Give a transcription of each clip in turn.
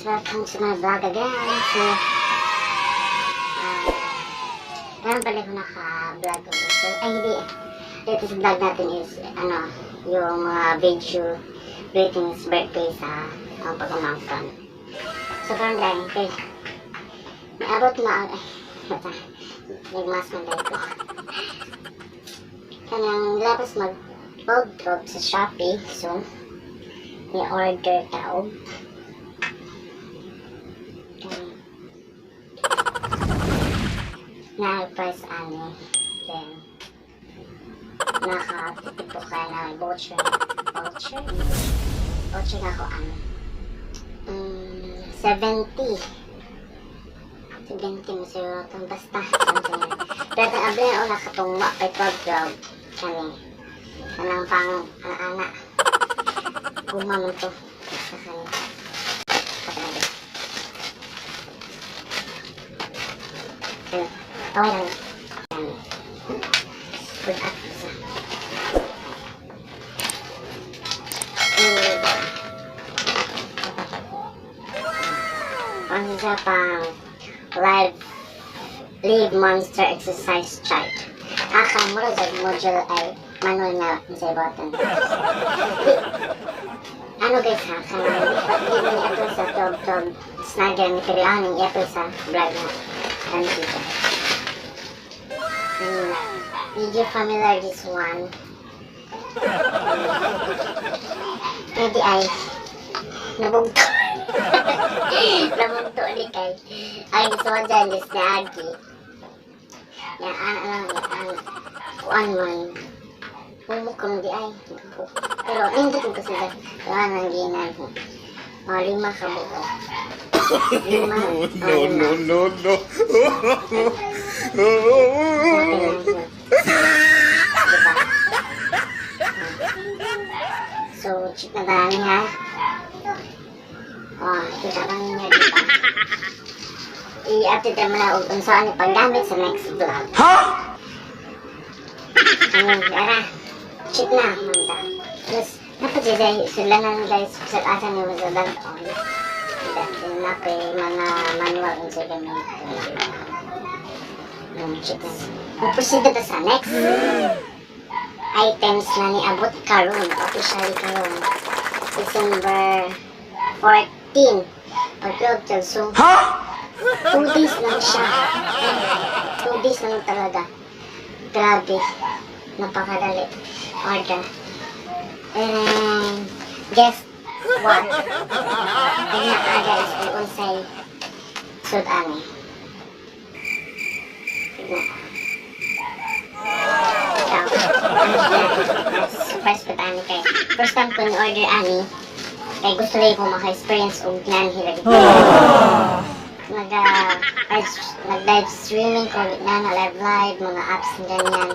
guys, welcome to my vlog again. So, meron pala ko naka-vlog. So, ay hindi. Latest vlog natin is, yung mga video greetings birthday sa pag-umangkan. So, parang dahil, okay. Naabot na, nagmas man dahil ko. Kanyang labas mag-vlog sa Shopee. So, may order tao. Na-price ano, then nakatipid po ka na voucher na ako 70 mo siguro itong basta pero ang abli na una katong mapay 12 grab kanang pang anak guma mo to sa kanila okay lang. Good up isa. Ang isa pang live monster exercise chart. Akang mo sa module ay manual na sa button. Ano guys ha? Hindi mo ito sa 12 snagger ni kailangan ito sa vlog na. Ano dito? Did you familiar this one? Maybe ay nabugto. Nabugto ulit kay ay gusto ko dyan is na Agi. Yan, kuan man. Pumukong di ay. Pero hindi ko sila. Kaya nang ginan ko. 5 ka buo. No. So, check na dami ha. Kita lang niya diba? I-update naman na kung saan yung paggamit sa next vlog. Ha? Yara. Check na, manda. Plus, napagsiday sila na guys sa asan yung masadag on. Dahil na kay mga manual yung sa gamit. Check na. Mag-proceed na sa next items na niabot karon, officially karon. December 14. Pag-12 so 2 days lang siya. 2 days lang talaga. Grabe. Napakadali. Order. And guess what? Ay naaga is kung unsay sud-ani. Surprise pa tayo kay first time ko ni-order ani kay gusto rin ko maka-experience og nanhilag nag-live streaming ko na live mga apps ng ganyan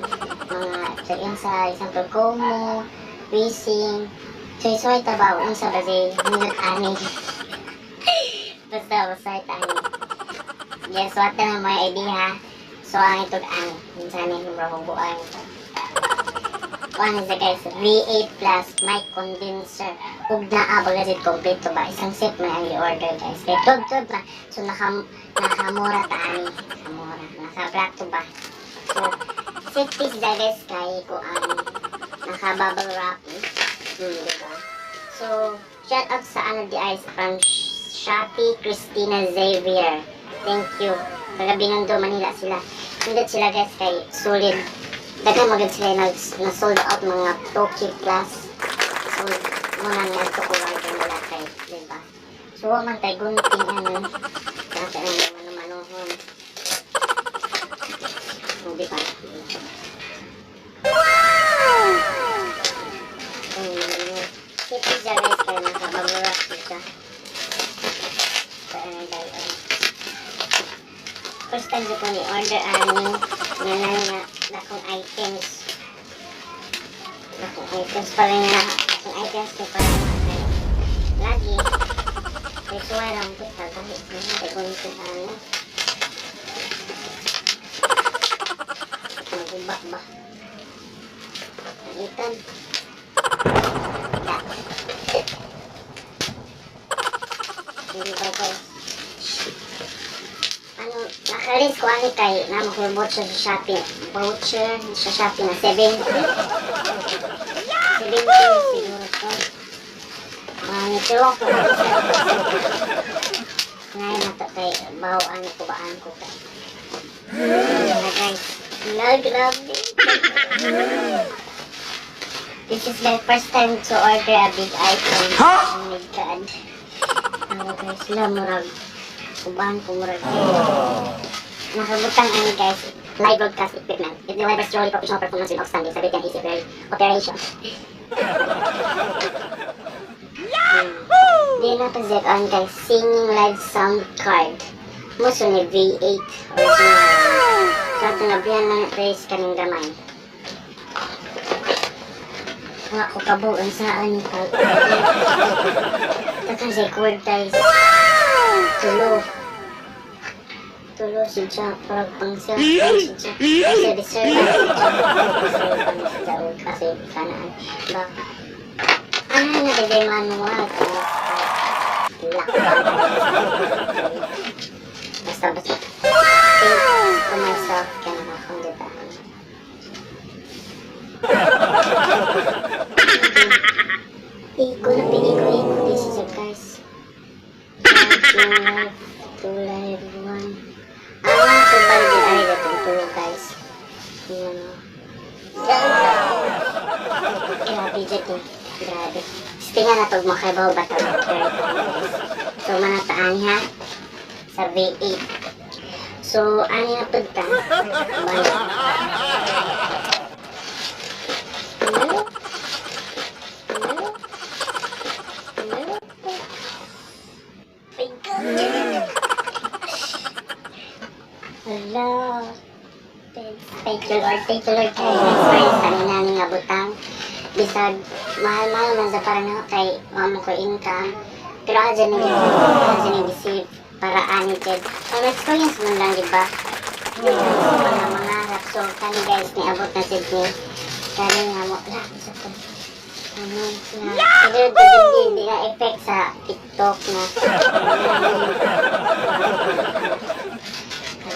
mga yun sa example Como, Racing so ito ba yung sa basi ani basta ito ani yes what na may idea so ang ito ani minsan yung mabubuan ano sa guys, V8 plus mic condenser. Huwag na abagasit kompleto ba? Isang set mo ang i-order guys. Kaya 12 ba? So nakamura taani. Nakamura. Naka-black to ba? So, set piece da guys kay ko ang naka-bubble wrap. Diba? So, shout out sa di ay from Shopee, Christina Xavier. Thank you. Taga Binondo, Manila sila. Hindi sila guys kay solid. Daga magand sila na-sold out mga Toki Plus. So, muna nga ito ko order nila kay, diba? So, man tayo gunting kasi ang manuhon. So, diba? Wow! Ito siya guys, kaya nakababurak siya. First time ko ni-order nga dakong items. Dakong items pa rin na. Dakong items ko pa rin na. Lagi. May suway lang po sa kahit na kung ito magubak ba? Itan. Hindi ba guys? Ano, nakalis ko ani kay naman ko yung voucher sa Shopee. Voucher sa Shopee na 70. 70 siguro to. Nituwag ko na isa. Ngayon na to kay bawaan ko baan ko kay. Guys, grabe. This is my first time to order a big item. Oh my god. Ano guys, murag. Kubahan ko murag. Nakabutang ano guys, live broadcast equipment. It delivers truly professional performance with outstanding stability and easy operation. Di na to zip on guys, singing live sound card. Muso ni V8 original. Sa tinabihan lang na trace kaming gamay. Nga ko kabuan sa ani pag. Takang record guys. Tulo si Jack pag pang siya si Jack kasi deserve si Jack kasi kanaan ba ano na bigay manual basta think to myself kaya nakakanggitaan iko this is it guys to live one subali din ay datong tulog guys yan grabe dito grabe stinga na to makabaw bata so manataan ha sa V8 so ani na pagta balik hello. Thank you Lord kayo. Sabi namin nga butang. Bisag, mahal-mahal man sa parang ako kay mamo ko income. Pero ako dyan nag-isip para anitid. Ang experience mo lang, diba? Mga mangarap. So, kani guys, niabot na si Jay. Kani nga mo, sa to. Siguro hindi na effect sa TikTok na.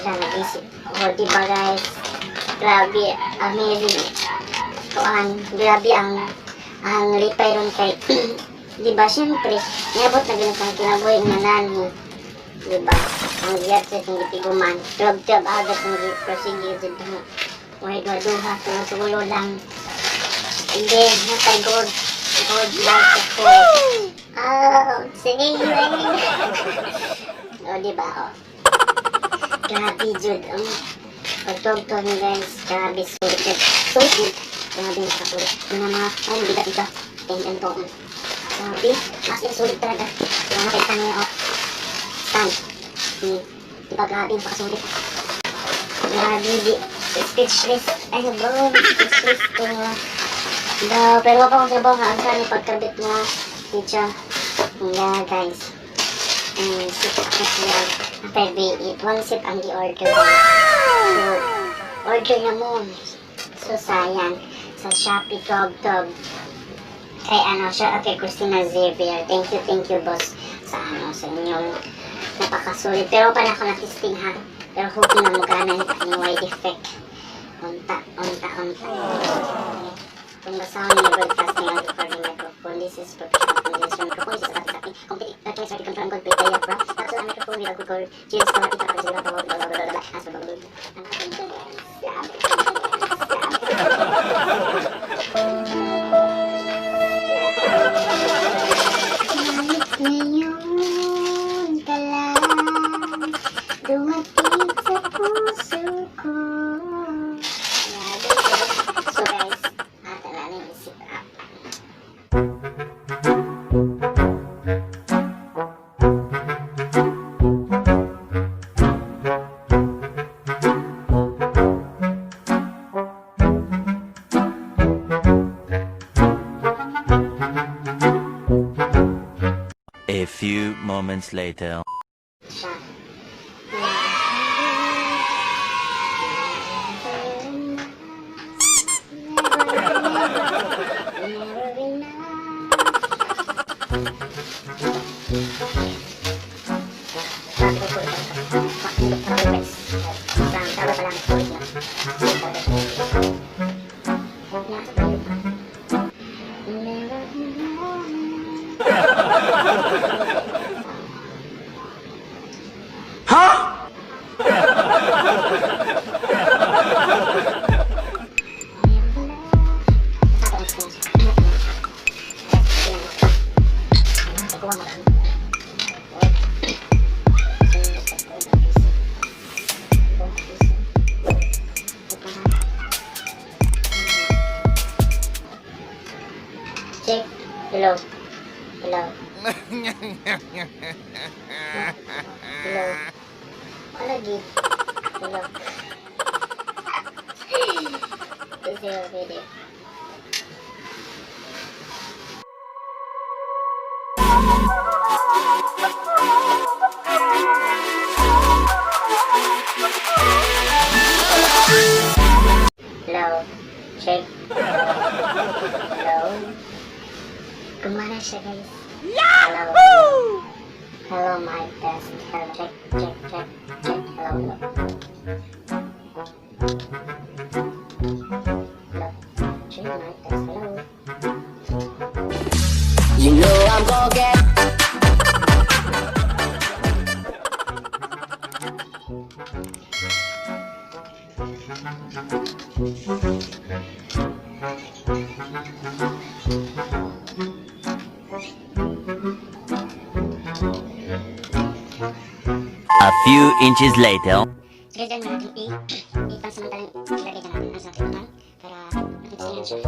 Nag-isip. O, diba guys? Grabe, amazing. Grabe ang lipay ron kay, diba, syempre, niabot na ganun sa kinabuhi na nani. Diba? Ang giyat sa itong gipiguman. Club-club agad ang prosigyo dito. Huwag duha, tulo lang. Hindi, natay gold like ako. Oh, sige, o, diba, o. Grabe, Jud. Pagtog-tog niyo guys, grabe, sulit. Grabe, nakakulit. Yung mga, bigat dito. And to. Grabe, as in, sulit talaga. Yung nakita niya, o. Stand. Diba, grabe, napakasulit. Grabe, speechless. Ay, bro, speechless ko nga. Pero wapa kong sabaw nga, ang saan pagkabit nga. Medyo, nga guys. Sip ako siya. After V8, one sip ang i-order ko. So, order na mo. So, sayang. Sa Shopee, Tog. Kay kay Christina Xavier. Thank you, boss. Sa inyong napakasulit. Pero pa na ako na-testing ha. Pero hope na magana yung wide effect. Unta. Kung basahan niyo broadcasting ang recording microphone, this is professional condenser microphone. This is a satin. Complete that is control and complete diaphragm. Tapos ang microphone without record. Cheers ka makita ka sila tawag. As for babalog. Ang ating ngayon ka lang dumating sa puso ko. So guys, natin isip up. A few moments later. Check. Hello. Hello. Hello. Lagi. Hello. Kasi pwede. Hello. Check. Hello. Gumana siya, guys. Hello. Hello, my test. Hello, check, check, check, check. Hello, hello. Hello. Check, my test. Hello. You know I'm gonna get. A few inches later. Sige, dyan natin i-pansamantalang ilagay dyan natin sa ating naman para natin siya.